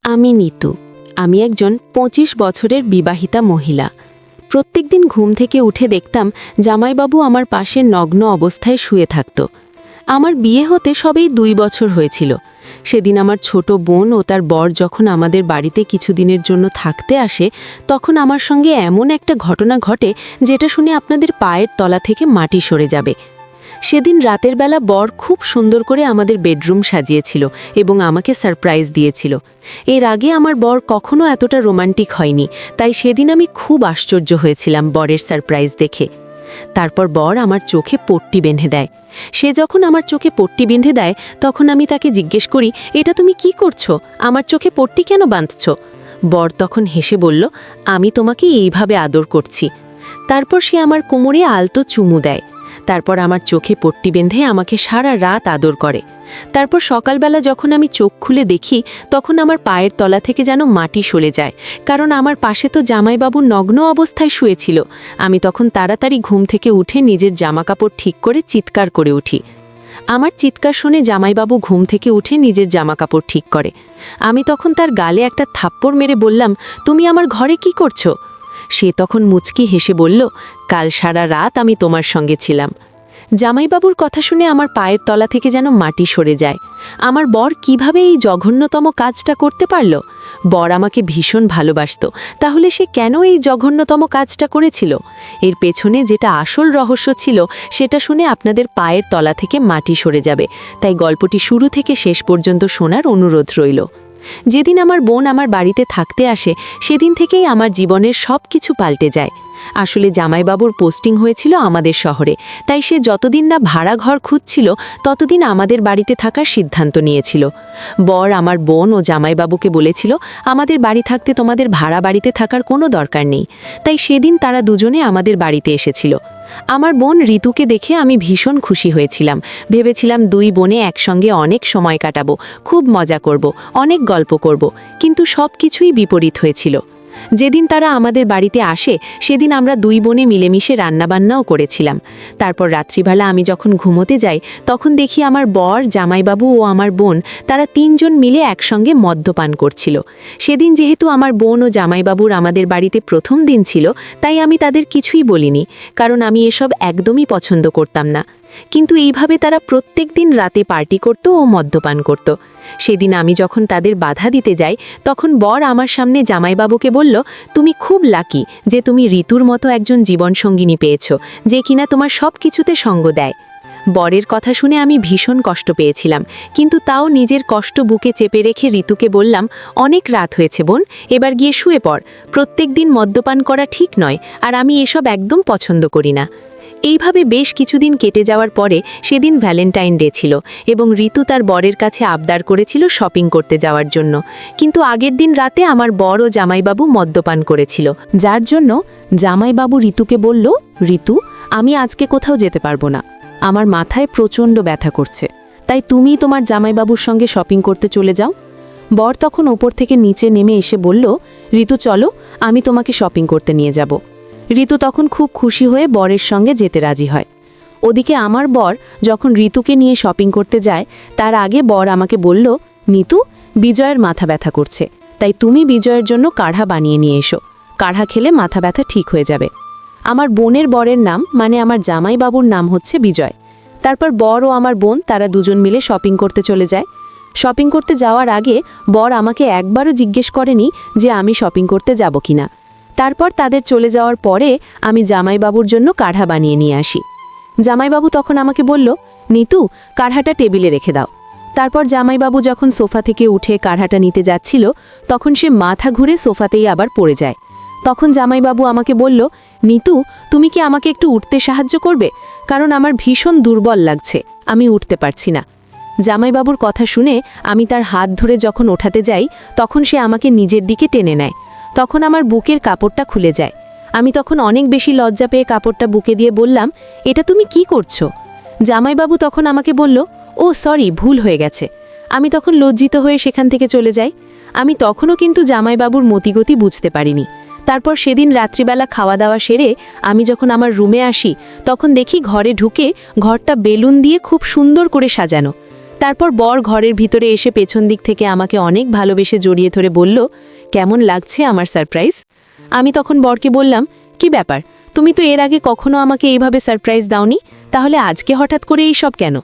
আমি নিতু। আমি একজন ২৫ বছরের বিবাহিতা মহিলা। প্রত্যেকদিন ঘুম থেকে উঠে দেখতাম জামাইবাবু আমার পাশে নগ্ন অবস্থায় শুয়ে থাকত। আমার বিয়ে হতে সবেই ২ বছর হয়েছিল। সেদিন আমার ছোট বোন ও তার বর যখন আমাদের বাড়িতে কিছুদিনের জন্য থাকতে আসে, তখন আমার সঙ্গে এমন একটা ঘটনা ঘটে যেটা শুনে আপনাদের পায়ের তলা থেকে মাটি সরে যাবে। সেদিন রাতের বেলা বর খুব সুন্দর করে আমাদের বেডরুম সাজিয়েছিল এবং আমাকে সারপ্রাইজ দিয়েছিল। এর আগে আমার বর কখনো এতটা রোমান্টিক হয়নি, তাই সেদিন আমি খুব আশ্চর্য হয়েছিলাম বরের সারপ্রাইজ দেখে। তারপর বর আমার চোখে পট্টি বেঁধে দেয়। সে যখন আমার চোখে পট্টি বেঁধে দেয়, তখন আমি তাকে জিজ্ঞেস করি, এটা তুমি কি করছো? আমার চোখে পট্টি কেন বাঁধছ? বর তখন হেসে বলল, আমি তোমাকে এইভাবে আদর করছি। তারপর সে আমার কোমরে আলতো চুমু দেয়। তারপর আমার চোখে পট্টি বেঁধে আমাকে সারা রাত আদর করে। তারপর সকালবেলা যখন আমি চোখ খুলে দেখি, তখন আমার পায়ের তলা থেকে যেন মাটি সরে যায়, কারণ আমার পাশে তো জামাইবাবু নগ্ন অবস্থায় শুয়েছিল। আমি তখন তাড়াতাড়ি ঘুম থেকে উঠে নিজের জামাকাপড় ঠিক করে চিৎকার করে উঠি। আমার চিৎকার শুনে জামাইবাবু ঘুম থেকে উঠে নিজের জামাকাপড় ঠিক করে। আমি তখন তার গালে একটা থাপ্পড় মেরে বললাম, তুমি আমার ঘরে কি করছো? সে তখন মুচকি হেসে বলল, কাল সারা রাত আমি তোমার সঙ্গে ছিলাম। জামাইবাবুর কথা শুনে আমার পায়ের তলা থেকে যেন মাটি সরে যায়। আমার বর কিভাবে এই জঘন্যতম কাজটা করতে পারল? বর আমাকে ভীষণ ভালোবাসত, তাহলে সে কেন এই জঘন্যতম কাজটা করেছিল? এর পেছনে যেটা আসল রহস্য ছিল, সেটা শুনে আপনাদের পায়ের তলা থেকে মাটি সরে যাবে। তাই গল্পটি শুরু থেকে শেষ পর্যন্ত শোনার অনুরোধ রইল। যেদিন আমার বোন আমার বাড়িতে থাকতে আসে, সেদিন থেকেই আমার জীবনের সব কিছু পাল্টে যায়। আসলে জামাইবাবুর পোস্টিং হয়েছিল আমাদের শহরে, তাই সে যতদিন না ভাড়া ঘর খুঁজছিল, ততদিন আমাদের বাড়িতে থাকার সিদ্ধান্ত নিয়েছিল। বর আমার বোন ও জামাইবাবুকে বলেছিল, আমাদের বাড়ি থাকতে তোমাদের ভাড়া বাড়িতে থাকার কোনো দরকার নেই। তাই সেদিন তারা দুজনে আমাদের বাড়িতে এসেছিল। আমার বোন ঋতুকে দেখে আমি ভীষণ খুশি হয়েছিলাম। ভেবেছিলাম দুই বোনে একসঙ্গে অনেক সময় কাটাবো, খুব মজা করব, অনেক গল্প করব, কিন্তু সব কিছুই বিপরীত হয়েছিল। যেদিন তারা আমাদের বাড়িতে আসে, সেদিন আমরা দুই বোনে মিলেমিশে রান্নাবান্নাও করেছিলাম। তারপর রাত্রিবেলা আমি যখন ঘুমোতে যাই, তখন দেখি আমার বর, জামাইবাবু ও আমার বোন তারা তিনজন মিলে একসঙ্গে মদ্যপান করছিল। সেদিন যেহেতু আমার বোন ও জামাইবাবুর আমাদের বাড়িতে প্রথম দিন ছিল, তাই আমি তাদের কিছুই বলিনি, কারণ আমি এসব একদমই পছন্দ করতাম না। কিন্তু এইভাবে তারা প্রত্যেক দিন রাতে পার্টি করত ও মদ্যপান করত। সেদিন আমি যখন তাদের বাধা দিতে যাই, তখন বর আমার সামনে জামাইবাবুকে বলল, তুমি খুব লাকি যে তুমি ঋতুর মতো একজন জীবনসঙ্গিনী পেয়েছ, যে কিনা তোমার সব কিছুতে সঙ্গ দেয়। বরের কথা শুনে আমি ভীষণ কষ্ট পেয়েছিলাম, কিন্তু তাও নিজের কষ্ট বুকে চেপে রেখে ঋতুকে বললাম, অনেক রাত হয়েছে বোন, এবার গিয়ে শুয়ে পড়। প্রত্যেক দিন মদ্যপান করা ঠিক নয়, আর আমি এসব একদম পছন্দ করি না। এইভাবে বেশ কিছুদিন কেটে যাওয়ার পরে সেদিন ভ্যালেন্টাইন ডে ছিল এবং ঋতু তার বরের কাছে আবদার করেছিল শপিং করতে যাওয়ার জন্য। কিন্তু আগের দিন রাতে আমার বর ও জামাইবাবু মদ্যপান করেছিল, যার জন্য জামাইবাবু ঋতুকে বলল, ঋতু, আমি আজকে কোথাও যেতে পারবো না, আমার মাথায় প্রচণ্ড ব্যথা করছে, তাই তুমি তোমার জামাইবাবুর সঙ্গে শপিং করতে চলে যাও। বর তখন ওপর থেকে নিচে নেমে এসে বলল, ঋতু চলো, আমি তোমাকে শপিং করতে নিয়ে যাব। ঋতু তখন খুব খুশি হয়ে বরের সঙ্গে যেতে রাজি হয়। ওদিকে আমার বর যখন ঋতুকে নিয়ে শপিং করতে যায়, তার আগে বর আমাকে বলল, নিতু, বিজয়ের মাথা ব্যথা করছে, তাই তুমি বিজয়ের জন্য কাঢ়া বানিয়ে নিয়ে এসো, কাঢ়া খেলে মাথা ব্যথা ঠিক হয়ে যাবে। আমার বোনের বরের নাম, মানে আমার জামাইবাবুর নাম হচ্ছে বিজয়। তারপর বর ও আমার বোন তারা দুজন মিলে শপিং করতে চলে যায়। শপিং করতে যাওয়ার আগে বর আমাকে একবারও জিজ্ঞেস করেনি যে আমি শপিং করতে যাব কিনা। তারপর তাদের চলে যাওয়ার পরে আমি জামাইবাবুর জন্য কাঢ়া বানিয়ে নিয়ে আসি। জামাইবাবু তখন আমাকে বলল, নিতু, কাঢ়াটা টেবিলে রেখে দাও। তারপর জামাইবাবু যখন সোফা থেকে উঠে কাঢ়াটা নিতে যাচ্ছিল, তখন সে মাথা ঘুরে সোফাতেই আবার পড়ে যায়। তখন জামাইবাবু আমাকে বলল, নিতু, তুমি কি আমাকে একটু উঠতে সাহায্য করবে? কারণ আমার ভীষণ দুর্বল লাগছে, আমি উঠতে পারছি না। জামাইবাবুর কথা শুনে আমি তার হাত ধরে যখন ওঠাতে যাই, তখন সে আমাকে নিজের দিকে টেনে নেয়। তখন আমার বুকের কাপড়টা খুলে যায়। আমি তখন অনেক বেশি লজ্জা পেয়ে কাপড়টা বুকে দিয়ে বললাম, এটা তুমি কি করছো? জামাইবাবু তখন আমাকে বলল, ও সরি, ভুল হয়ে গেছে। আমি তখন লজ্জিত হয়ে সেখান থেকে চলে যাই। আমি তখনও কিন্তু জামাইবাবুর মতিগতি বুঝতে পারিনি। তারপর সেদিন রাত্রিবেলা খাওয়া দাওয়া সেরে আমি যখন আমার রুমে আসি, তখন দেখি ঘরে ঢুকে ঘরটা বেলুন দিয়ে খুব সুন্দর করে সাজানো। তারপর বর ঘরের ভিতরে এসে পেছন দিক থেকে আমাকে অনেক ভালোবেসে জড়িয়ে ধরে বলল, কেমন লাগছে আমার সারপ্রাইজ? আমি তখন বরকে বললাম, কি ব্যাপার, তুমি তো এর আগে কখনো আমাকে এইভাবে সারপ্রাইজ দাওনি, তাহলে আজকে হঠাৎ করে এই সব কেন?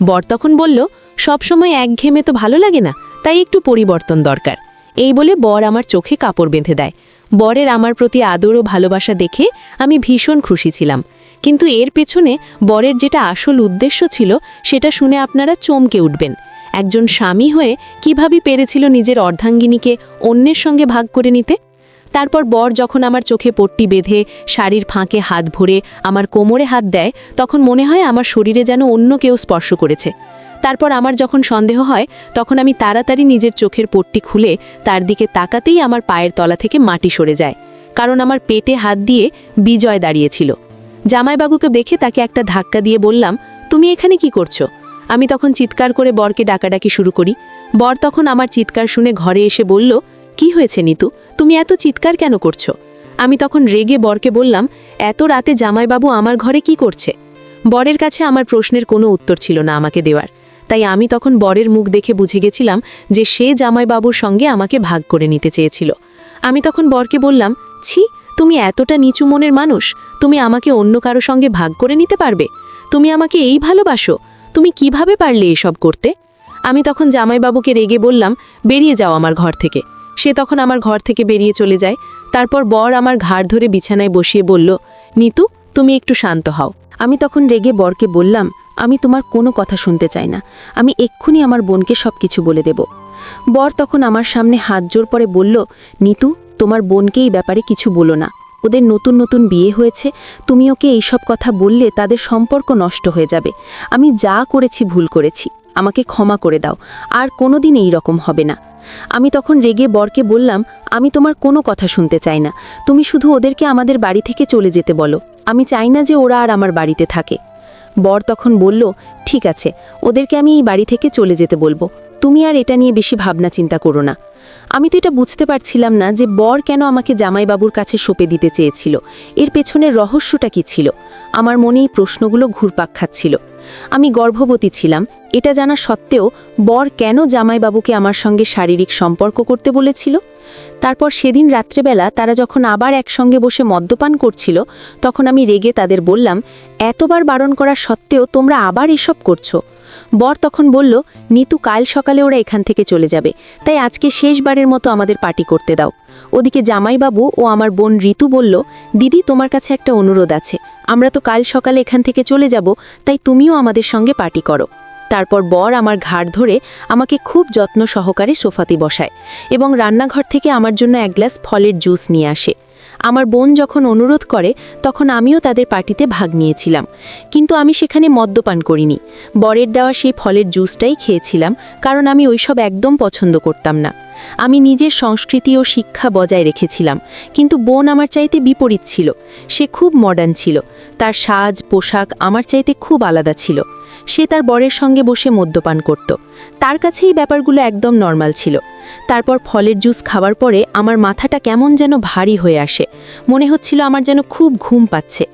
বর তখন বলল, সবসময় একঘেয়েমে তো ভালো লাগে না, তাই একটু পরিবর্তন দরকার। এই বলে বর আমার চোখে কাপড় বেঁধে দেয়। বরের আমার প্রতি আদর ও ভালোবাসা দেখে আমি ভীষণ খুশি ছিলাম, কিন্তু এর পেছনে বরের যেটা আসল উদ্দেশ্য ছিল সেটা শুনে আপনারা চমকে উঠবেন। একজন স্বামী হয়ে কিভাবে পেরেছিল নিজের অর্ধাঙ্গিনীকে অন্যের সঙ্গে ভাগ করে নিতে? তারপর বর যখন আমার চোখে পট্টি বেঁধে শাড়ির ফাঁকে হাত ভরে আমার কোমরে হাত দেয়, তখন মনে হয় আমার শরীরে যেন অন্য কেউ স্পর্শ করেছে। তারপর আমার যখন সন্দেহ হয়, তখন আমি তাড়াতাড়ি নিজের চোখের পট্টি খুলে তার দিকে তাকাতেই আমার পায়ের তলা থেকে মাটি সরে যায়, কারণ আমার পেটে হাত দিয়ে বিজয় দাঁড়িয়েছিল। জামাইবাবুকে দেখে তাকে একটা ধাক্কা দিয়ে বললাম, তুমি এখানে কি করছো? আমি তখন চিৎকার করে বরকে ডাকাডাকি শুরু করি। বর তখন আমার চিৎকার শুনে ঘরে এসে বলল, কি হয়েছে নিতু, তুমি এত চিৎকার কেন করছো? আমি তখন রেগে বরকে বললাম, এত রাতে জামাইবাবু আমার ঘরে কি করছে? বরের কাছে আমার প্রশ্নের কোনো উত্তর ছিল না আমাকে দেওয়ার, তাই আমি তখন বরের মুখ দেখে বুঝে গেছিলাম যে সে জামাইবাবুর সঙ্গে আমাকে ভাগ করে নিতে চেয়েছিল। আমি তখন বরকে বললাম, ছি, তুমি এতটা নিচু মনের মানুষ, তুমি আমাকে অন্য কারো সঙ্গে ভাগ করে নিতে পারবে? তুমি আমাকে এই ভালোবাসো? তুমি কিভাবে পারলে এসব করতে? আমি তখন জামাইবাবুকে রেগে বললাম, বেরিয়ে যাও আমার ঘর থেকে। সে তখন আমার ঘর থেকে বেরিয়ে চলে যায়। তারপর বর আমার ঘাড় ধরে বিছানায় বসিয়ে বলল, নিতু, তুমি একটু শান্ত হও। আমি তখন রেগে বরকে বললাম, আমি তোমার কোনো কথা শুনতে চাই না, আমি এক্ষুনি আমার বোনকে সব কিছু বলে দেব। বর তখন আমার সামনে হাত জোর পরে বলল, নিতু, তোমার বোনকে এই ব্যাপারে কিছু বলো না, ওদের নতুন নতুন বিয়ে হয়েছে, তুমি ওকে এইসব কথা বললে তাদের সম্পর্ক নষ্ট হয়ে যাবে। আমি যা করেছি ভুল করেছি, আমাকে ক্ষমা করে দাও, আর কোনোদিন এই রকম হবে না। আমি তখন রেগে বরকে বললাম, আমি তোমার কোনো কথা শুনতে চাই না, তুমি শুধু ওদেরকে আমাদের বাড়ি থেকে চলে যেতে বলো, আমি চাই না যে ওরা আর আমার বাড়িতে থাকে। বর তখন বলল, ঠিক আছে, ওদেরকে আমি এই বাড়ি থেকে চলে যেতে বলবো, তুমি আর এটা নিয়ে বেশি ভাবনা চিন্তা করো না। আমি তো এটা বুঝতে পারছিলাম না যে বর কেন আমাকে জামাইবাবুর কাছে সঁপে দিতে চেয়েছিল, এর পেছনের রহস্যটা কি ছিল। আমার মনে এই প্রশ্নগুলো ঘুরপাক খাচ্ছিল। আমি গর্ভবতী ছিলাম, এটা জানা সত্ত্বেও বর কেন জামাইবাবুকে আমার সঙ্গে শারীরিক সম্পর্ক করতে বলেছিল? তারপর সেদিন রাত্রেবেলা তারা যখন আবার একসঙ্গে বসে মদ্যপান করছিল, তখন আমি রেগে তাদের বললাম, এতবার বারণ করা সত্ত্বেও তোমরা আবার এসব করছো? বর তখন বলল, নিতু, কাল সকালে ওরা এখান থেকে চলে যাবে, তাই আজকে শেষবারের মতো আমাদের পার্টি করতে দাও। ওদিকে জামাইবাবু ও আমার বোন ঋতু বলল, দিদি, তোমার কাছে একটা অনুরোধ আছে, আমরা তো কাল সকালে এখান থেকে চলে যাব, তাই তুমিও আমাদের সঙ্গে পার্টি করো। তারপর বর আমার ঘাড় ধরে আমাকে খুব যত্ন সহকারে সোফাতে বসায় এবং রান্নাঘর থেকে আমার জন্য এক গ্লাস ফলের জুস নিয়ে আসে। আমার বোন যখন অনুরোধ করে, তখন আমিও তাদের পার্টিতে ভাগ নিয়েছিলাম, কিন্তু আমি সেখানে মদ্যপান করিনি। বরের দেওয়া সেই ফলের জুসটাই খেয়েছিলাম, কারণ আমি ওইসব একদম পছন্দ করতাম না। আমি নিজের সংস্কৃতি ও শিক্ষা বজায় রেখেছিলাম, কিন্তু বোন আমার চাইতে বিপরীত ছিল। সে খুব মডার্ন ছিল, তার সাজ পোশাক আমার চাইতে খুব আলাদা ছিল। সে তার বরের সঙ্গে বসে মদ্যপান করত, তার কাছে এই ব্যাপারগুলো একদম নর্মাল ছিল। তারপর ফলের জুস খাওয়ার পরে আমার মাথাটা কেমন যেন ভারী হয়ে আসে, মনে হচ্ছিল আমার যেন খুব ঘুম পাচ্ছে।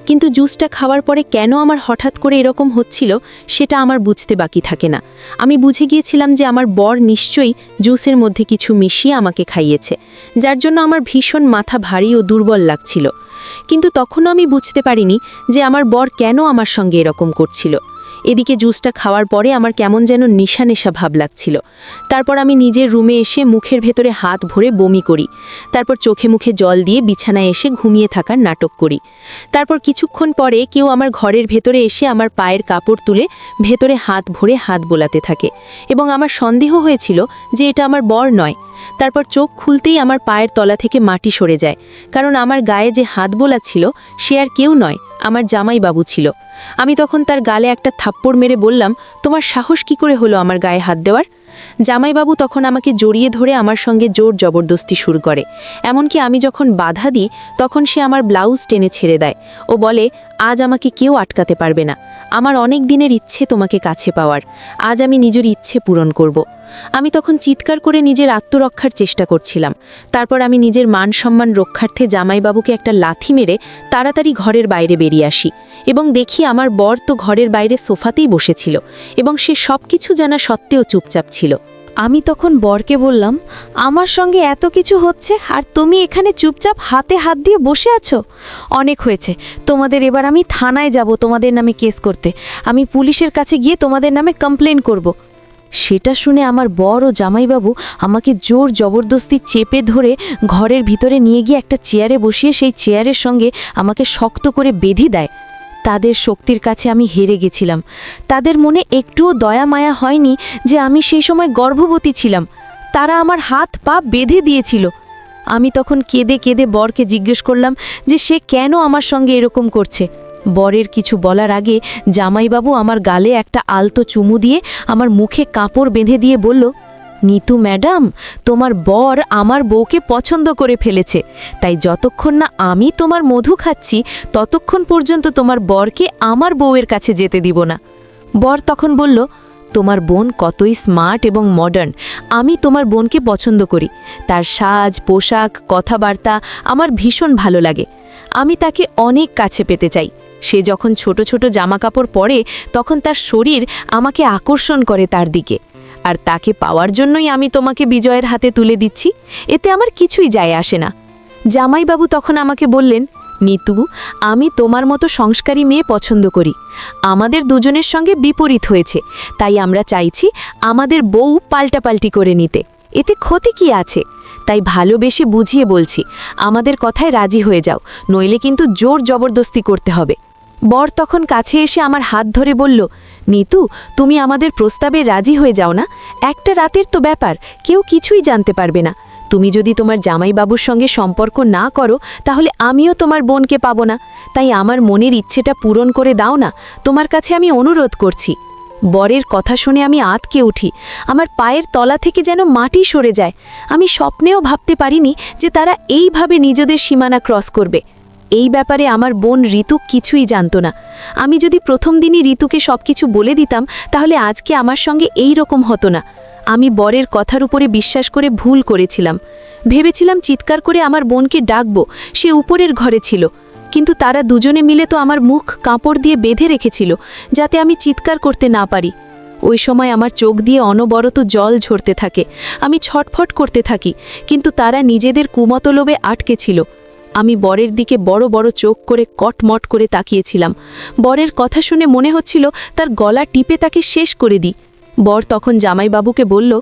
কিন্তু জুসটা খাওয়ার পরে কেন আমার হঠাৎ করে এরকম হচ্ছিল সেটা আমার বুঝতে বাকি থাকে না। আমি বুঝে গিয়েছিলাম যে আমার বর নিশ্চয়ই জুসের মধ্যে কিছু মিশিয়ে আমাকে খাইয়েছে, যার জন্য আমার ভীষণ মাথা ভারী ও দুর্বল লাগছিল। কিন্তু তখনও আমি বুঝতে পারিনি যে আমার বর কেন আমার সঙ্গে এরকম করছিল। এদিকে জুসটা খাওয়ার পরে আমার কেমন যেন নেশা নেশা ভাব লাগছিল। তারপর আমি নিজের রুমে এসে মুখের ভেতরে হাত ভরে বমি করি। তারপর চোখে মুখে জল দিয়ে বিছানায় এসে ঘুমিয়ে থাকার নাটক করি। তারপর কিছুক্ষণ পরে কেউ আমার ঘরের ভেতরে এসে আমার পায়ের কাপড় তুলে ভেতরে হাত ভরে হাত বোলাতে থাকে এবং আমার সন্দেহ হয়েছিল যে এটা আমার বর নয়। তারপর চোখ খুলতেই আমার পায়ের তলা থেকে মাটি সরে যায়, কারণ আমার গায়ে যে হাত বোলা ছিল সে আর কেউ নয়, আমার জামাইবাবু ছিল। আমি তখন তার গালে একটা থাপ্পড় মেরে বললাম, তোমার সাহস কি করে হলো আমার গায়ে হাত দেওয়ার? জামাইবাবু তখন আমাকে জড়িয়ে ধরে আমার সঙ্গে জোর জবরদস্তি শুরু করে। এমনকি আমি যখন বাধা দিই, তখন সে আমার ব্লাউজ টেনে ছেড়ে দেয় ও বলে, আজ আমাকে কেউ আটকাতে পারবে না, আমার অনেক দিনের ইচ্ছে তোমাকে কাছে পাওয়ার, আজ আমি নিজের ইচ্ছে পূরণ করব। আমি তখন চিৎকার করে নিজের আত্মরক্ষার চেষ্টা করছিলাম। তারপর আমি নিজের মান সম্মান রক্ষার্থে জামাইবাবুকে একটা লাথি মেরে তাড়াতাড়ি ঘরের বাইরে বেরিয়ে আসি এবং দেখি আমার বর তো ঘরের বাইরে সোফাতেই বসেছিল এবং সে সব কিছু জানা সত্ত্বেও চুপচাপ ছিল। আমি তখন বরকে বললাম, আমার সঙ্গে এত কিছু হচ্ছে আর তুমি এখানে চুপচাপ হাতে হাত দিয়ে বসে আছো? অনেক হয়েছে, তোমাদের এবার আমি থানায় যাব তোমাদের নামে কেস করতে। আমি পুলিশের কাছে গিয়ে তোমাদের নামে কমপ্লেন করব। সেটা শুনে আমার বর ও জামাইবাবু আমাকে জোর জবরদস্তি চেপে ধরে ঘরের ভিতরে নিয়ে গিয়ে একটা চেয়ারে বসিয়ে সেই চেয়ারের সঙ্গে আমাকে শক্ত করে বেঁধে দেয়। তাদের শক্তির কাছে আমি হেরে গেছিলাম। তাদের মনে একটুও দয়া মায়া হয়নি যে আমি সেই সময় গর্ভবতী ছিলাম। তারা আমার হাত পা বেঁধে দিয়েছিল। আমি তখন কেঁদে কেঁদে বরকে জিজ্ঞেস করলাম যে সে কেন আমার সঙ্গে এরকম করছে। বরের কিছু বলার আগে জামাইবাবু আমার গালে একটা আলতো চুমু দিয়ে আমার মুখে কাপড় বেঁধে দিয়ে বলল, নিতু ম্যাডাম, তোমার বর আমার বউকে পছন্দ করে ফেলেছে, তাই যতক্ষণ না আমি তোমার মধু খাচ্ছি ততক্ষণ পর্যন্ত তোমার বরকে আমার বউয়ের কাছে যেতে দিব না। বর তখন বলল, তোমার বোন কতই স্মার্ট এবং মডার্ন, আমি তোমার বোনকে পছন্দ করি। তার সাজ পোশাক কথাবার্তা আমার ভীষণ ভালো লাগে। আমি তাকে অনেক কাছে পেতে চাই। সে যখন ছোট ছোট জামাকাপড় পরে তখন তার শরীর আমাকে আকর্ষণ করে তার দিকে। আর তাকে পাওয়ার জন্যই আমি তোমাকে বিজয়ের হাতে তুলে দিচ্ছি, এতে আমার কিছুই যায় আসে না। জামাইবাবু তখন আমাকে বললেন, নিতু, আমি তোমার মতো সংস্কারী মেয়ে পছন্দ করি। আমাদের দুজনের সঙ্গে বিপরীত হয়েছে, তাই আমরা চাইছি আমাদের বউ পাল্টাপাল্টি করে নিতে। এতে ক্ষতি কি আছে? তাই ভালোবেসে বুঝিয়ে বলছি, আমাদের কথায় রাজি হয়ে যাও, নইলে কিন্তু জোর জবরদস্তি করতে হবে। বর তখন কাছে এসে আমার হাত ধরে বলল, নিতু, তুমি আমাদের প্রস্তাবে রাজি হয়ে যাও না? একটা রাতের তো ব্যাপার, কেউ কিছুই জানতে পারবে না। তুমি যদি তোমার জামাইবাবুর সঙ্গে সম্পর্ক না করো তাহলে আমিও তোমার বোনকে পাবো না। তাই আমার মনের ইচ্ছেটা পূরণ করে দাও না, তোমার কাছে আমি অনুরোধ করছি। বরের কথা শুনে আমি আঁতকে উঠি। আমার পায়ের তলা থেকে যেন মাটি সরে যায়। আমি স্বপ্নেও ভাবতে পারিনি যে তারা এইভাবে নিজেদের সীমানা ক্রস করবে। এই ব্যাপারে আমার বোন ঋতু কিছুই জানত না। আমি যদি প্রথম দিনই ঋতুকে সবকিছু বলে দিতাম তাহলে আজকে আমার সঙ্গে এই রকম হতো না। আমি বরের কথার উপরে বিশ্বাস করে ভুল করেছিলাম। ভেবেছিলাম চিৎকার করে আমার বোনকে ডাকবো, সে উপরের ঘরে ছিল। কিন্তু তারা দুজনে মিলে তো আমার মুখ কাপড় দিয়ে বেঁধে রেখেছিল যাতে আমি চিৎকার করতে না পারি। ওই সময় আমার চোখ দিয়ে অনবরত জল ঝরতে থাকে। আমি ছটফট করতে থাকি, কিন্তু তারা নিজেদের কুমতলোভে আটকে ছিল। আমি বরের দিকে বড় বড় চোখ করে কটমট করে তাকিয়েছিলাম। বরের কথা শুনে মনে হচ্ছিল তার গলা টিপে তাকে শেষ করে দিই। বর তখন জামাইবাবুকে বলল,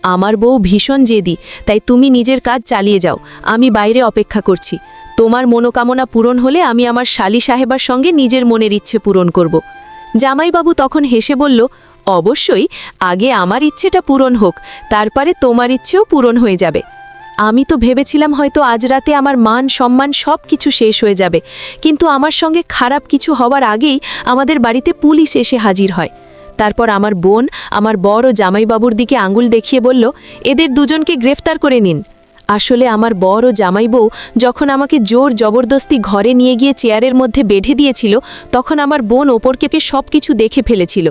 আমার বউ ভীষণ জেদি, তাই তুমি নিজের কাজ চালিয়ে যাও, আমি বাইরে অপেক্ষা করছি। তোমার মনোকামনা পূরণ হলে আমি আমার শালি সাহেবার সঙ্গে নিজের মনের ইচ্ছে পূরণ করব। জামাইবাবু তখন হেসে বলল, অবশ্যই, আগে আমার ইচ্ছেটা পূরণ হোক, তারপরে তোমার ইচ্ছেও পূরণ হয়ে যাবে। আমি তো ভেবেছিলাম হয়তো আজ রাতে আমার মান সম্মান সব কিছু শেষ হয়ে যাবে, কিন্তু আমার সঙ্গে খারাপ কিছু হওয়ার আগেই আমাদের বাড়িতে পুলিশ এসে হাজির হয়। তারপর আমার বোন আমার বর ও জামাইবাবুর দিকে আঙুল দেখিয়ে বলল, এদের দুজনকে গ্রেফতার করে নিন। আসলে আমার বর ও জামাইবউ যখন আমাকে জোর জবরদস্তি ঘরে নিয়ে গিয়ে চেয়ারের মধ্যে বেঁধে দিয়েছিল তখন আমার বোন ওপরকে সব কিছু দেখে ফেলেছিল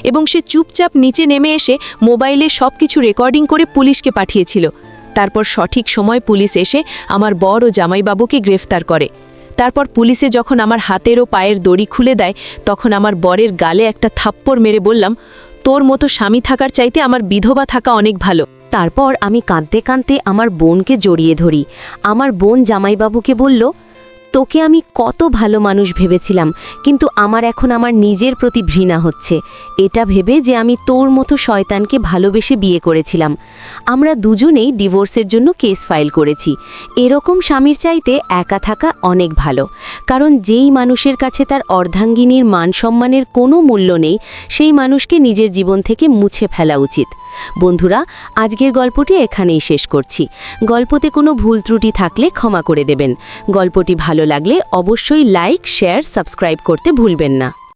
এবং সে চুপচাপ নিচে নেমে এসে মোবাইলে সব কিছু রেকর্ডিং করে পুলিশকে পাঠিয়েছিল। তারপর সঠিক সময় পুলিশ এসে আমার বর ও জামাইবাবুকে গ্রেফতার করে। তারপর পুলিশে যখন আমার হাতের ও পায়ের দড়ি খুলে দেয় তখন আমার বরের গালে একটা থাপ্পড় মেরে বললাম, তোর মতো স্বামী থাকার চাইতে আমার বিধবা থাকা অনেক ভালো। তারপর আমি কাঁদতে কাঁদতে আমার বোনকে জড়িয়ে ধরি। আমার বোন জামাইবাবুকে বলল, তোকে আমি কত ভালো মানুষ ভেবেছিলাম, কিন্তু আমার এখন আমার নিজের প্রতি ঘৃণা হচ্ছে, এটা ভেবে যে আমি তোর মতো শয়তানকে ভালোবেসে বিয়ে করেছিলাম। আমরা দুজনেই ডিভোর্সের জন্য কেস ফাইল করেছি। এরকম স্বামীর চাইতে একা থাকা অনেক ভালো, কারণ যেই মানুষের কাছে তার অর্ধাঙ্গিনীর মান সম্মানের কোনো মূল্য নেই সেই মানুষকে নিজের জীবন থেকে মুছে ফেলা উচিত। বন্ধুরা, আজকের গল্পটি এখানেই শেষ করছি। গল্পতে কোনো ভুল ত্রুটি থাকলে ক্ষমা করে দেবেন। গল্পটি ভালো লাগলে অবশ্যই লাইক, শেয়ার, সাবস্ক্রাইব করতে ভুলবেন না।